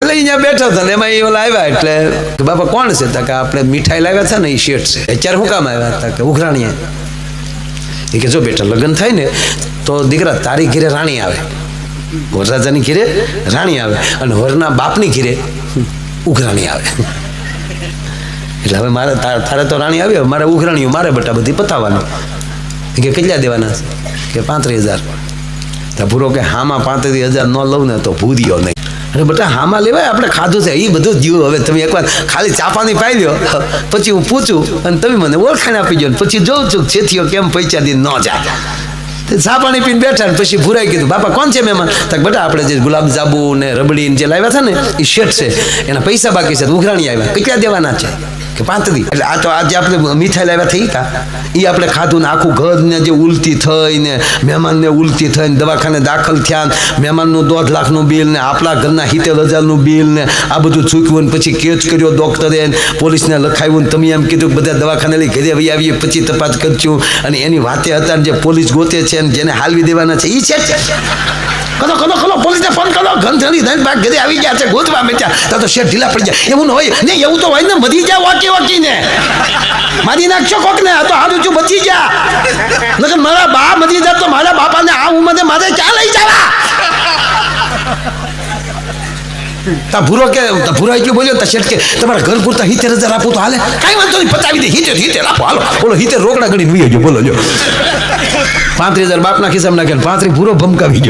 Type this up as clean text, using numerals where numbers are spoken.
એટલે અહીંયા બેઠો હતો ને એમાં એ ઓલા આવ્યા એટલે બાપા કોણ છે કે આપણે મીઠાઈ લાવ્યા હતા ને એ શેઠ છે અત્યારે શું કામ આવ્યા હતા કે ઉઘરાણીએ એ કે જો બેટા લગ્ન થાય ને તો દીકરા તારી ઘીરે રાણી આવે વરરાજાની ઘીરે રાણી આવે અને વરના બાપની ઘીરે ઉઘરાણી આવે એટલે હવે મારે તારે તો રાણી આવી હવે મારે ઉઘરાણીઓ મારે બેટા બધી પતાવવાની કે કેટલા દેવાના કે 35,000 ભૂરો કે હામાં 35,000 ન લઉં ને તો ભૂદીઓ નહીં અરે બેટા હામાં લેવાય આપણે ખાધું છે એ બધું જીવ હવે તમે એકવાર ખાલી ચાપાની પાઈ લો પછી હું પૂછું અને તમે મને ઓળખાણ આપી દો પછી જોઉં છું છેથીઓ કેમ પૈસા દી ન જાય ચા પાણી પીને બેઠા ને પછી ભૂરાઈ કીધું બાપા કોણ છે મહેમાન તક બેટા આપણે જે ગુલાબ જાંબુ ને રબડી જે લાવ્યા હતા ને એ શેઠ છે એના પૈસા બાકી છે ઉઘરાણી આવ્યા કેટલા દેવાના છે કે 35 એટલે આ તો આજે આપણે મીઠાઈ લાવ્યા થઈ કા એ આપણે ખાધું ને આખું ઘર ને જે ઉલટી થઈ ને મહેમાનને ઉલટી થઈ ને દવાખાને દાખલ થયા મહેમાનનું 2.5 લાખનું બિલ ને આપણા ઘરના 70,000નું બિલ ને આ બધું ચૂક્યું ને પછી કેસ કર્યો ડોક્ટરે પોલીસને લખાવ્યું ને તમે એમ કીધું બધા દવાખાને લઈ ઘરે વહી આવીએ પછી તપાસ કરશું અને એની વાતે હતા જે પોલીસ ગોતે છે ને જેને હાલવી દેવાના છે એ છે કરો પોલીસને ફોન કરો ઘંધણી ધન ભાગ ઘરે આવી ગયા છે ગોતવા બેઠા તો શેઠ ઢીલા પડી જાય એવું ન હોય ને એવું તો હોય ને મરી જાય વાકી ને મારી નાખશો કોક ને તો હારું છું બચી ગયા લગન મારા બા મરી જાય તો મારા બાપાને આ ઉંમરે મારે ક્યાં લઈ જવા તા ભૂરો એટલું બોલ્યો તા શેઠ કે તમારા ઘર પૂરતા 70,000 આપો તો હાલે કાંઈ વાંધો નહીં પતાવી દે 70 આપો હાલો બોલો 70 રોકડા ગણીને વીયો જો બોલો જો 35,000 બાપના ખિસ્સામાં નાખે 35 ભૂરો ભમકાવી ગયો